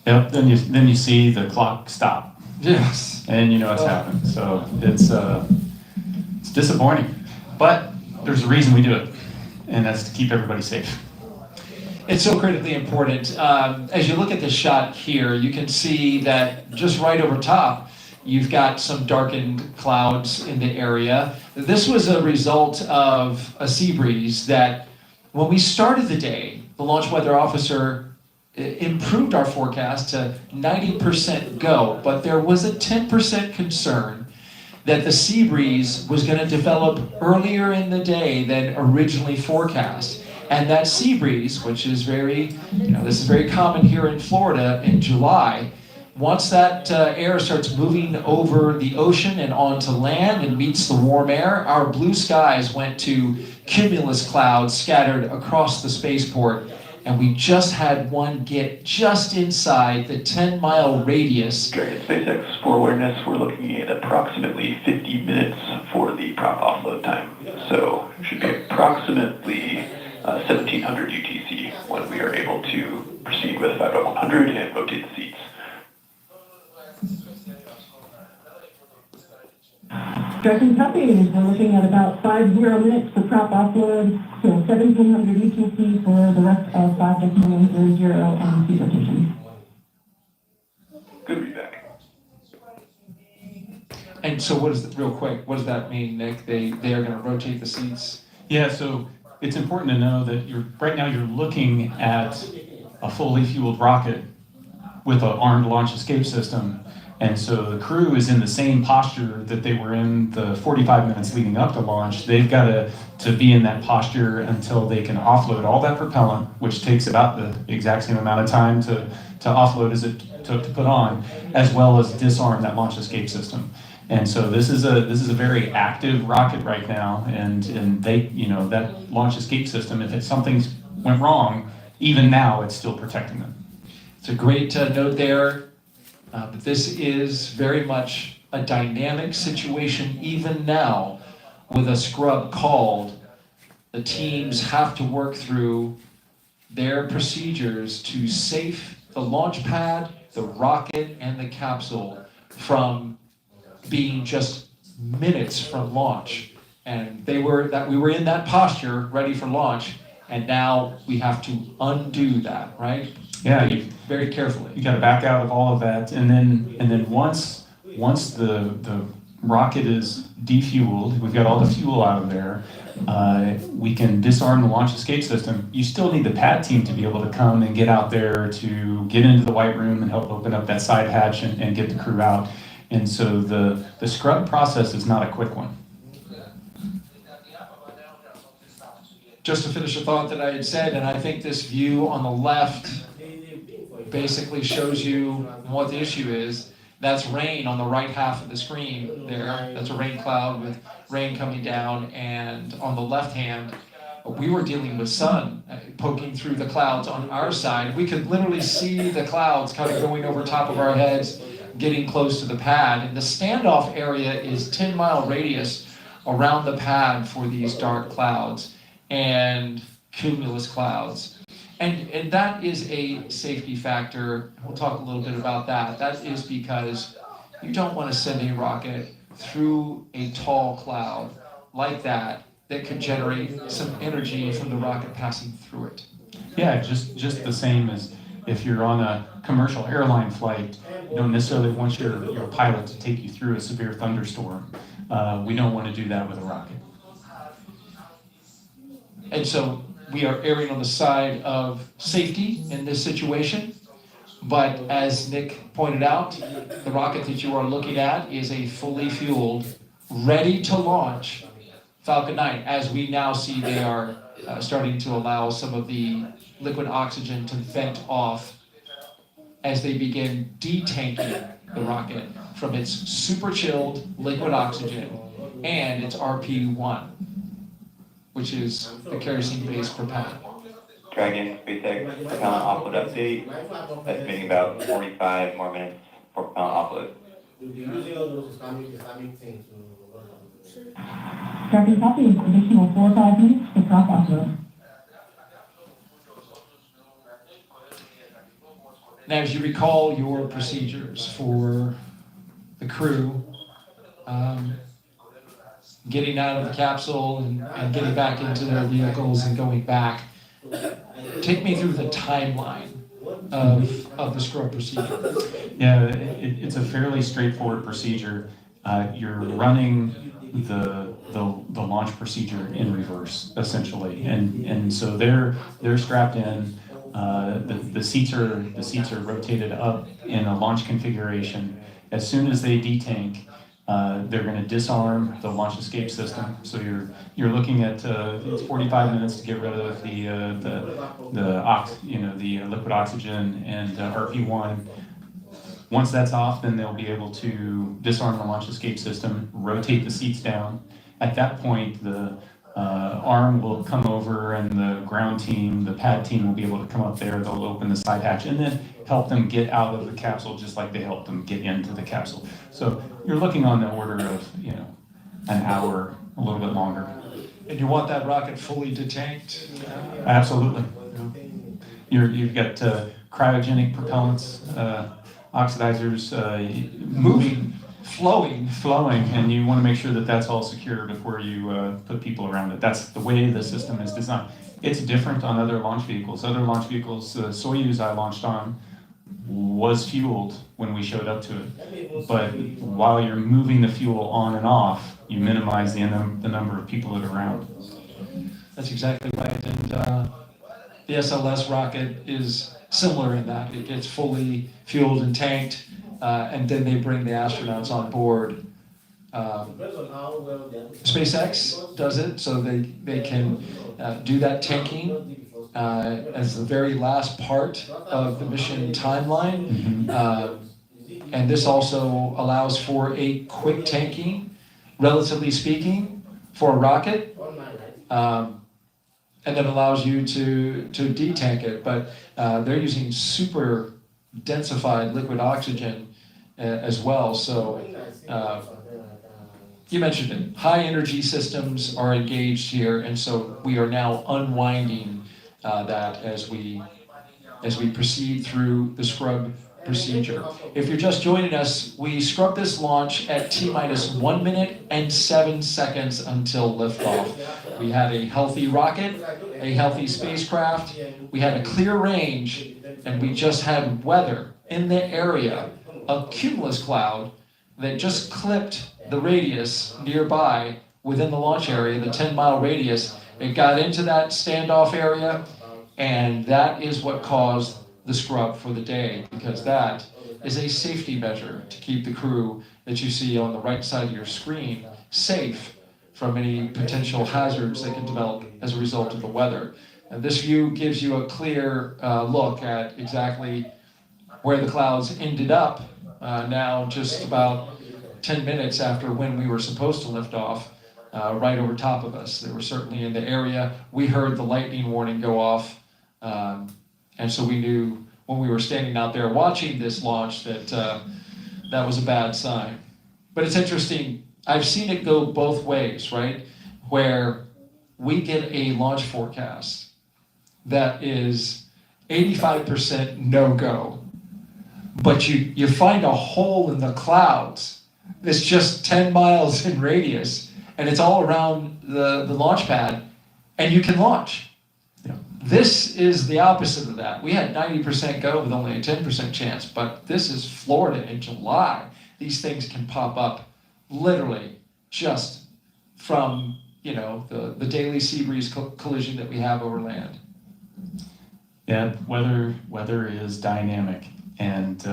Yep, then you see the clock stop. Yes. And you know what's happened. So it's disappointing. But there's a reason we do it, and that's to keep everybody safe. It's so critically important. As you look at the shot here, you can see that just right over top, you've got some darkened clouds in the area. This was a result of a sea breeze that when we started the day, the launch weather officer improved our forecast to 90% go, but there was a 10% concern that the sea breeze was going to develop earlier in the day than originally forecast. And that sea breeze, which is this is very common here in Florida in July, once that air starts moving over the ocean and onto land and meets the warm air, our blue skies went to cumulus clouds scattered across the spaceport. And we just had one get just inside the 10-mile radius. Dragon SpaceX, for awareness, we're looking at approximately 50 minutes for the prop offload time. So it should be approximately 1700 UTC when we are able to proceed with 5.100 and rotate the seats. Dragon copy, we're looking at about 50 minutes for prop offload, so 1700 UTC for the rest of 5.100 and seat rotation. Good to be back. And so what does that mean, Nick? They are going to rotate the seats? Yeah, so it's important to know that right now you're looking at a fully fueled rocket with an armed launch escape system. And so the crew is in the same posture that they were in the 45 minutes leading up to launch. They've got to be in that posture until they can offload all that propellant, which takes about the exact same amount of time to offload as it took to put on, as well as disarm that launch escape system. And so this is a very active rocket right now, and they, that launch escape system, if something went wrong, even now it's still protecting them. It's a great note there, but this is very much a dynamic situation even now with a scrub called. The teams have to work through their procedures to safe the launch pad, the rocket, and the capsule from being just minutes from launch. And we were in that posture ready for launch, and now we have to undo that, right? Yeah, very carefully. You got to back out of all of that, and then once the rocket is defueled, we've got all the fuel out of there. We can disarm the launch escape system. You still need the pad team to be able to come and get out there to get into the white room and help open up that side hatch and get the crew out. And so the scrub process is not a quick one. Just to finish a thought that I had said, and I think this view on the left basically shows you what the issue is. That's rain on the right half of the screen there. That's a rain cloud with rain coming down, and on the left hand, we were dealing with sun poking through the clouds on our side. We could literally see the clouds kind of going over top of our heads, getting close to the pad. And the standoff area is 10-mile radius around the pad for these dark clouds and cumulus clouds. And that is a safety factor. We'll talk a little bit about that. That is because you don't want to send a rocket through a tall cloud like that could generate some energy from the rocket passing through it. Yeah, just the same as if you're on a commercial airline flight, you don't necessarily want your pilot to take you through a severe thunderstorm. We don't want to do that with a rocket. And so we are erring on the side of safety in this situation. But as Nick pointed out, the rocket that you are looking at is a fully fueled, ready to launch Falcon 9. As we now see, they are starting to allow some of the liquid oxygen to vent off as they begin detanking the rocket from its super chilled liquid oxygen and its RP1, which is the kerosene-based propellant. Dragon, SpaceX, propellant offload update. Estimating about 45 more minutes for propellant offload. Dragon copy, additional 4 or 5 minutes for prop offload. Now, as you recall your procedures for the crew, getting out of the capsule and getting back into their vehicles and going back, take me through the timeline of the scrub procedure. Yeah, it's a fairly straightforward procedure. You're running the launch procedure in reverse, essentially, and so they're strapped in. The seats are rotated up in a launch configuration. As soon as they detank, they're going to disarm the launch escape system. So you're looking at it's 45 minutes to get rid of the liquid oxygen and RP1. Once that's off, then they'll be able to disarm the launch escape system, rotate the seats down. At that point, the arm will come over and the ground team, the pad team will be able to come up there, they'll open the side hatch and then help them get out of the capsule just like they helped them get into the capsule. So you're looking on the order of, an hour, a little bit longer. And you want that rocket fully detanked? Absolutely. You've got cryogenic propellants, oxidizers, moving, flowing, and you want to make sure that that's all secure before you put people around it. That's the way the system is designed. It's different on other launch vehicles. Other launch vehicles, Soyuz I launched on, was fueled when we showed up to it. But while you're moving the fuel on and off, you minimize the number of people that are around. That's exactly right. And the SLS rocket is similar in that it gets fully fueled and tanked, and then they bring the astronauts on board. SpaceX does it so they can do that tanking as the very last part of the mission timeline. And this also allows for a quick tanking, relatively speaking, for a rocket. And then allows you to detank it. But they're using super densified liquid oxygen as well. So you mentioned it, high energy systems are engaged here, and so we are now unwinding that as we proceed through the scrub procedure. If you're just joining us, we scrubbed this launch at T-minus 1 minute and 7 seconds until liftoff. We had a healthy rocket, a healthy spacecraft, we had a clear range, and we just had weather in the area, a cumulus cloud that just clipped the radius nearby within the launch area, the 10-mile radius. It got into that standoff area, and that is what caused the scrub for the day, because that is a safety measure to keep the crew that you see on the right side of your screen safe from any potential hazards that can develop as a result of the weather. And this view gives you a clear look at exactly where the clouds ended up now just about 10 minutes after when we were supposed to lift off, right over top of us. They were certainly in the area. We heard the lightning warning go off, and so we knew when we were standing out there watching this launch that that was a bad sign. But it's interesting, I've seen it go both ways, right? Where we get a launch forecast that is 85% no-go, but you find a hole in the clouds that's just 10 miles in radius, and it's all around the launch pad, and you can launch. This is the opposite of that. We had 90% go with only a 10% chance, but this is Florida in July. These things can pop up literally just from, the daily sea breeze collision that we have over land. Yeah, weather is dynamic, and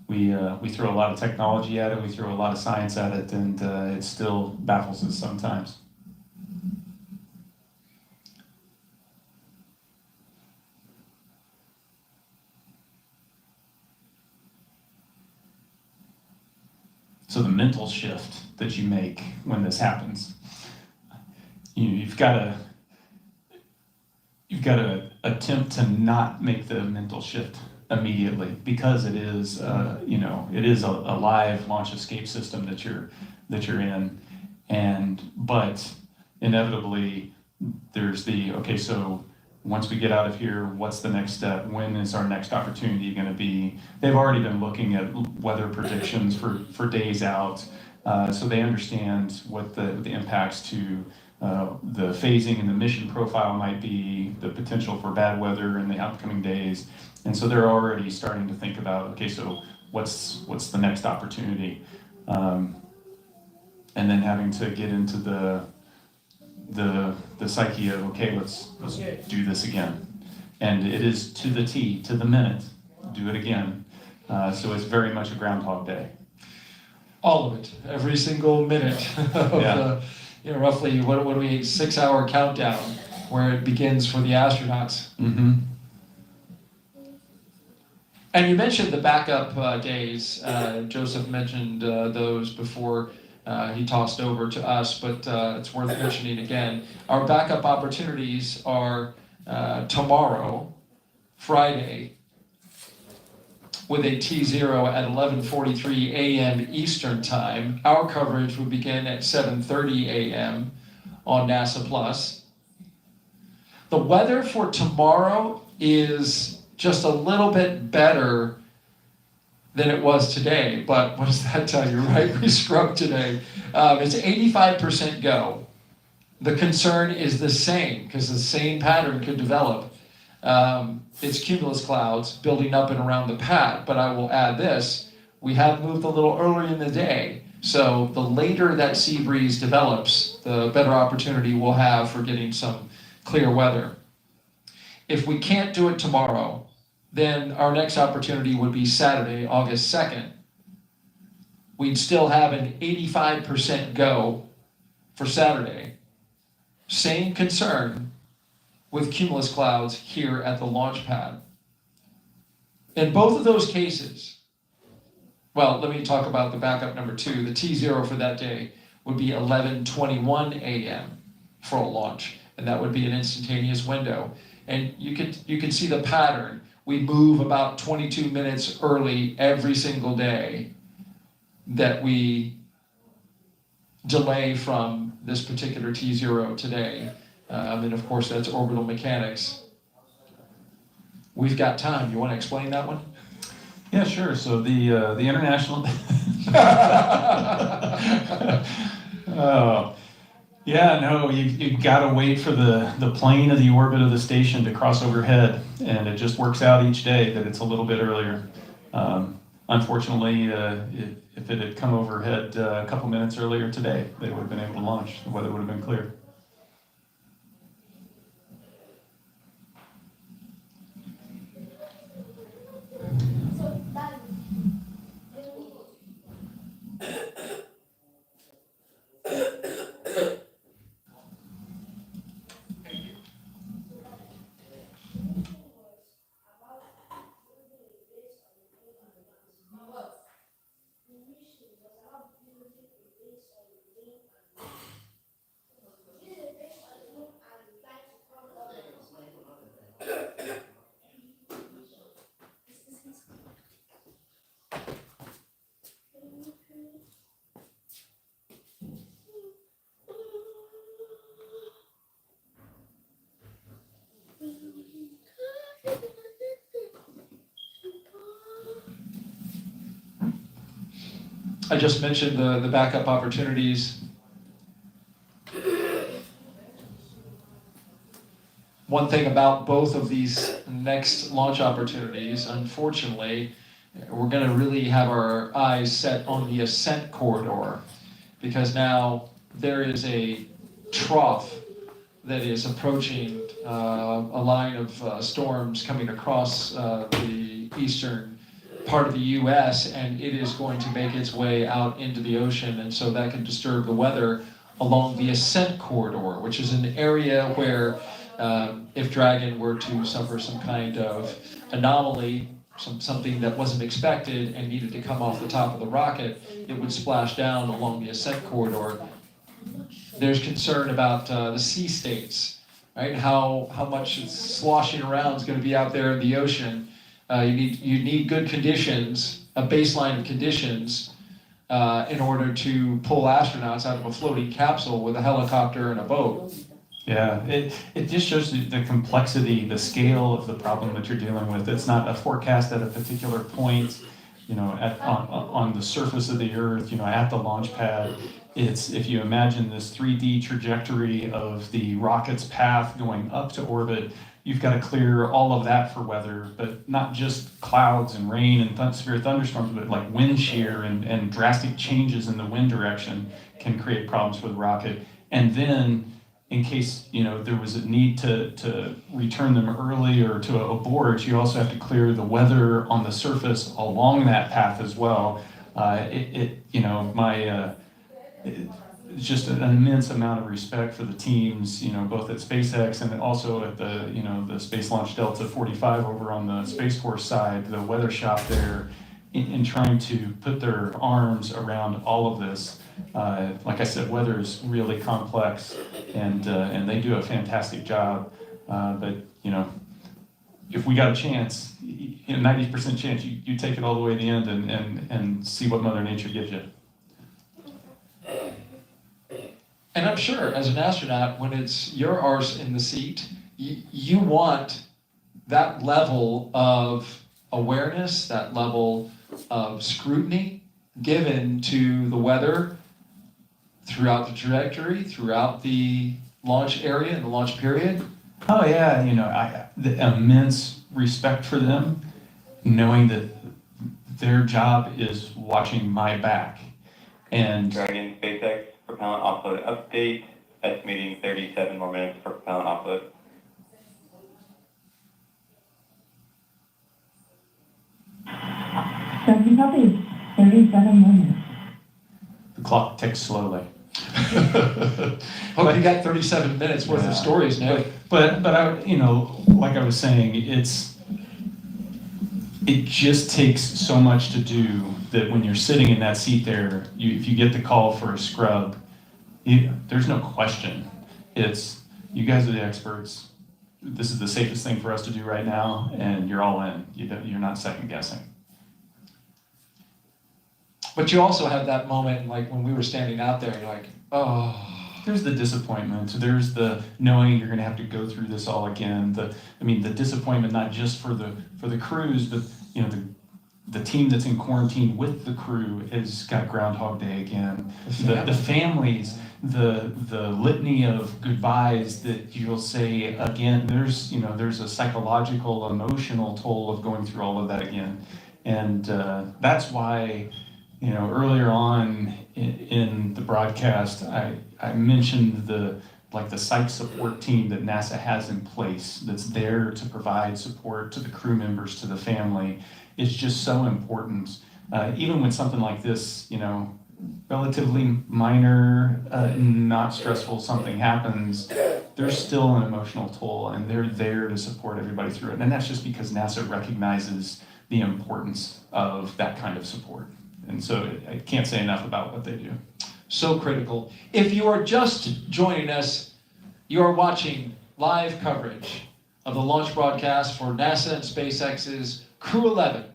we throw a lot of technology at it, we throw a lot of science at it, and it still baffles us sometimes. So the mental shift that you make when this happens, you've got to attempt to not make the mental shift immediately, because it is it is a live launch escape system that you're in, but inevitably there's so once we get out of here, what's the next step? When is our next opportunity going to be? They've already been looking at weather predictions for days out, so they understand what the impacts to the phasing and the mission profile might be, the potential for bad weather in the upcoming days, and so they're already starting to think about, so what's the next opportunity, and then having to get into the psyche of, let's do this again. And it is to the T, to the minute, do it again. So it's very much a Groundhog Day. All of it, every single minute of roughly, what do we, 6-hour countdown where it begins for the astronauts. Mm-hmm. And you mentioned the backup days. Joseph mentioned those before he tossed over to us, but it's worth mentioning again. Our backup opportunities are tomorrow, Friday, with a T0 at 11:43 a.m. Eastern Time. Our coverage will begin at 7:30 a.m. on NASA Plus. The weather for tomorrow is just a little bit better than it was today, but what does that tell you, right? We scrubbed today. It's 85% go. The concern is the same, because the same pattern could develop. It's cumulus clouds building up and around the pad, but I will add this, we have moved a little earlier in the day, so the later that sea breeze develops, the better opportunity we'll have for getting some clear weather. If we can't do it tomorrow, then our next opportunity would be Saturday, August 2nd. We'd still have an 85% go for Saturday. Same concern, with cumulus clouds here at the launch pad. In both of those cases, well, let me talk about the backup number 2. The T0 for that day would be 11:21 a.m. for a launch, and that would be an instantaneous window. And you can see the pattern. We move about 22 minutes early every single day that we delay from this particular T0 today. And of course, that's orbital mechanics. We've got time. You want to explain that one? Yeah, sure. So the international. Oh, yeah. No, you got to wait for the plane of the orbit of the station to cross overhead, and it just works out each day that it's a little bit earlier. Unfortunately, if it had come overhead a couple minutes earlier today, they would have been able to launch. The weather would have been clear. I just mentioned the backup opportunities. One thing about both of these next launch opportunities, unfortunately, we're going to really have our eyes set on the ascent corridor, because now there is a trough that is approaching a line of storms coming across the eastern part of the U.S., and it is going to make its way out into the ocean, and so that can disturb the weather along the ascent corridor, which is an area where if Dragon were to suffer some kind of anomaly, something that wasn't expected and needed to come off the top of the rocket, it would splash down along the ascent corridor. There's concern about the sea states, right? How much sloshing around is going to be out there in the ocean. You need good conditions, a baseline of conditions, in order to pull astronauts out of a floating capsule with a helicopter and a boat. Yeah, it just shows the complexity, the scale of the problem that you're dealing with. It's not a forecast at a particular point, on the surface of the Earth, at the launch pad. It's, if you imagine this 3D trajectory of the rocket's path going up to orbit, you've got to clear all of that for weather, but not just clouds and rain and severe thunderstorms, but like wind shear and drastic changes in the wind direction can create problems for the rocket. And then, in case there was a need to return them early or to abort, you also have to clear the weather on the surface along that path as well. It's just an immense amount of respect for the teams, both at SpaceX and also at the Space Launch Delta 45 over on the Space Force side, the weather shop there, in trying to put their arms around all of this. Like I said, weather is really complex, and they do a fantastic job. But if we got a chance, 90% chance, you take it all the way to the end and see what Mother Nature gives you. And I'm sure, as an astronaut, when it's your arse in the seat, you want that level of awareness, that level of scrutiny given to the weather throughout the trajectory, throughout the launch area and the launch period. Oh yeah, the immense respect for them, knowing that their job is watching my back. And Dragon SpaceX propellant offload update, estimating 37 more minutes for propellant offload. Copy. 37 minutes. the clock ticks slowly. Hope you got 37 minutes worth of stories, Nick. But I, like I was saying, it just takes so much to do that when you're sitting in that seat there, if you get the call for a scrub, there's no question. It's, you guys are the experts. This is the safest thing for us to do right now, and you're all in. You're not second guessing. But you also have that moment, like when we were standing out there, you're like, oh. There's the disappointment. There's the knowing you're going to have to go through this all again. The disappointment not just for the crews, but the team that's in quarantine with the crew has got Groundhog Day again. The families, the litany of goodbyes that you'll say again. There's a psychological, emotional toll of going through all of that again, and that's why. Earlier on in the broadcast, I mentioned the psych support team that NASA has in place that's there to provide support to the crew members, to the family. It's just so important. Even when something like this, relatively minor, not stressful something happens, there's still an emotional toll, and they're there to support everybody through it. And that's just because NASA recognizes the importance of that kind of support. And so I can't say enough about what they do. So critical. If you are just joining us, you are watching live coverage of the launch broadcast for NASA and SpaceX's Crew 11.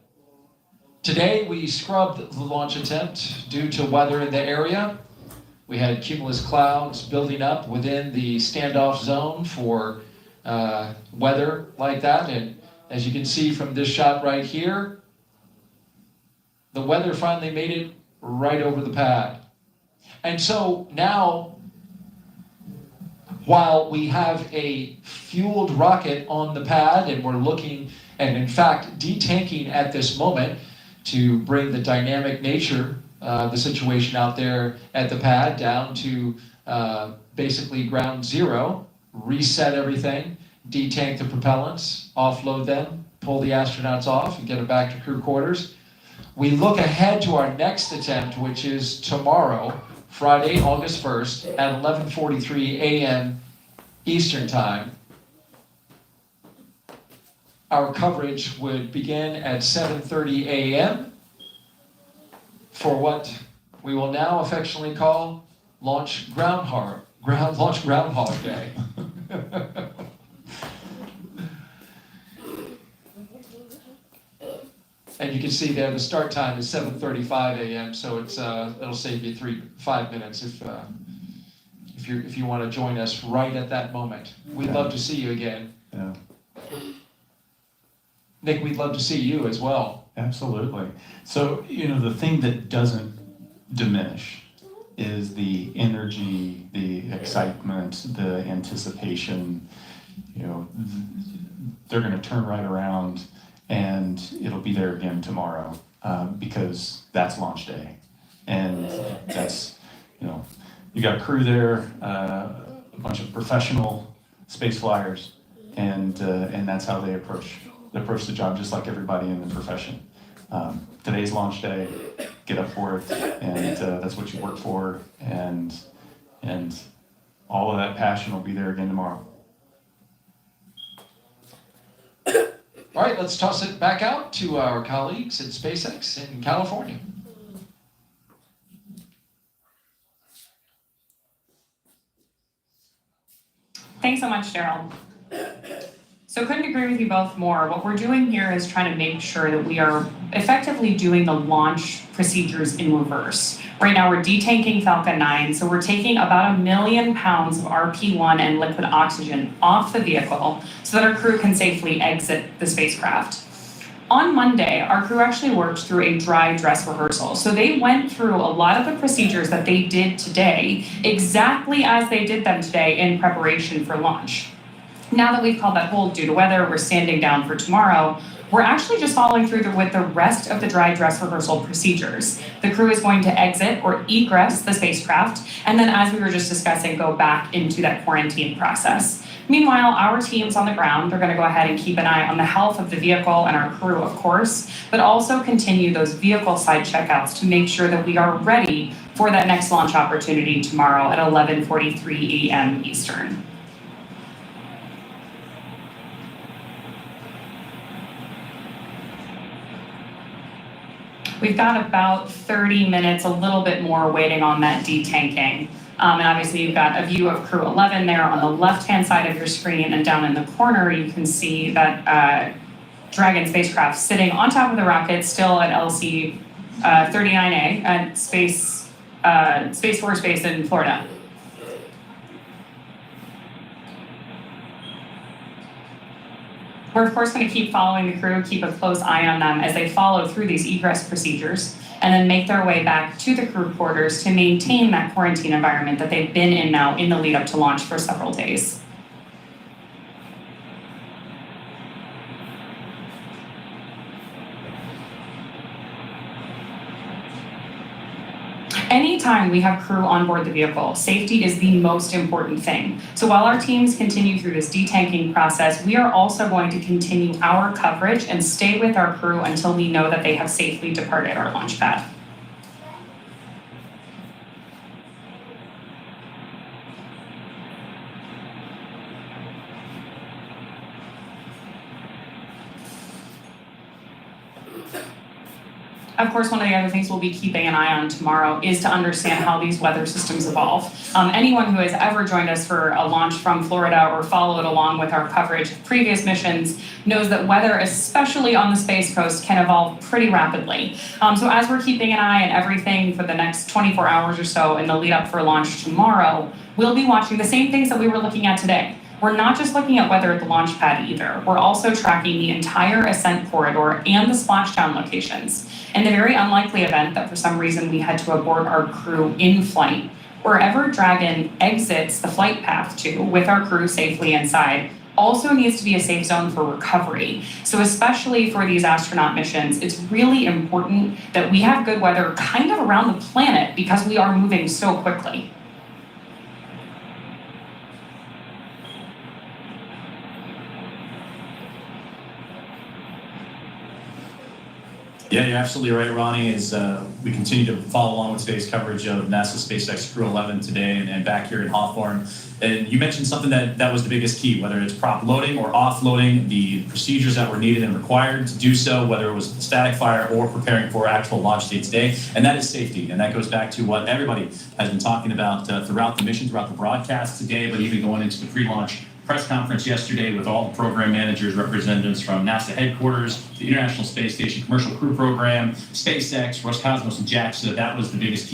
Today we scrubbed the launch attempt due to weather in the area. We had cumulus clouds building up within the standoff zone for weather like that. And as you can see from this shot right here, the weather finally made it right over the pad. And so now, while we have a fueled rocket on the pad and we're looking and in fact detanking at this moment to bring the dynamic nature of the situation out there at the pad down to basically ground zero, reset everything, detank the propellants, offload them, pull the astronauts off and get them back to crew quarters. We look ahead to our next attempt, which is tomorrow, Friday, August 1st at 11:43 a.m. Eastern Time. Our coverage would begin at 7:30 a.m. for what we will now affectionately call Launch Groundhog Day. And you can see there the start time is 7:35 a.m. So it's it'll save you 5 minutes if you want to join us right at that moment. We'd love to see you again. Yeah. Nick, we'd love to see you as well. Absolutely. So the thing that doesn't diminish is the energy, the excitement, the anticipation. They're going to turn right around. And it'll be there again tomorrow because that's launch day. And that's, you got a crew there, a bunch of professional space flyers, and that's how they approach the job, just like everybody in the profession. Today's launch day, get up for it, and that's what you work for, and all of that passion will be there again tomorrow. All right, let's toss it back out to our colleagues at SpaceX in California. Thanks so much, Daryl. So couldn't agree with you both more. What we're doing here is trying to make sure that we are effectively doing the launch procedures in reverse. Right now we're detanking Falcon 9, so we're taking about 1 million pounds of RP1 and liquid oxygen off the vehicle so that our crew can safely exit the spacecraft. On Monday, our crew actually worked through a dry dress rehearsal. So they went through a lot of the procedures that they did today exactly as they did them today in preparation for launch. Now that we've called that hold due to weather, we're standing down for tomorrow, we're actually just following through with the rest of the dry dress rehearsal procedures. The crew is going to exit or egress the spacecraft, and then as we were just discussing, go back into that quarantine process. Meanwhile, our teams on the ground are going to go ahead and keep an eye on the health of the vehicle and our crew, of course, but also continue those vehicle side checkouts to make sure that we are ready for that next launch opportunity tomorrow at 11:43 a.m. Eastern. We've got about 30 minutes, a little bit more waiting on that detanking. And obviously you've got a view of Crew 11 there on the left-hand side of your screen, and down in the corner you can see that Dragon spacecraft sitting on top of the rocket, still at LC 39A at Space Force Base in Florida. We're of course going to keep following the crew, keep a close eye on them as they follow through these egress procedures, and then make their way back to the crew quarters to maintain that quarantine environment that they've been in now in the lead up to launch for several days. Anytime we have crew on board the vehicle, safety is the most important thing. So while our teams continue through this detanking process, we are also going to continue our coverage and stay with our crew until we know that they have safely departed our launch pad. Of course, one of the other things we'll be keeping an eye on tomorrow is to understand how these weather systems evolve. Anyone who has ever joined us for a launch from Florida or followed along with our coverage of previous missions knows that weather, especially on the Space Coast, can evolve pretty rapidly. So as we're keeping an eye on everything for the next 24 hours or so in the lead up for launch tomorrow, we'll be watching the same things that we were looking at today. We're not just looking at weather at the launch pad either. We're also tracking the entire ascent corridor and the splashdown locations. In the very unlikely event that for some reason we had to abort our crew in flight, wherever Dragon exits the flight path to with our crew safely inside also needs to be a safe zone for recovery. So especially for these astronaut missions, it's really important that we have good weather kind of around the planet because we are moving so quickly. Yeah, you're absolutely right, Ronnie. As we continue to follow along with today's coverage of NASA SpaceX Crew 11 today and back here in Hawthorne. And you mentioned something that was the biggest key, whether it's prop loading or offloading, the procedures that were needed and required to do so, whether it was static fire or preparing for actual launch date today. And that is safety. And that goes back to what everybody has been talking about throughout the mission, throughout the broadcast today, but even going into the pre-launch press conference yesterday with all the program managers, representatives from NASA headquarters, the International Space Station Commercial Crew Program, SpaceX, Roscosmos, and JAXA. That was the biggest key.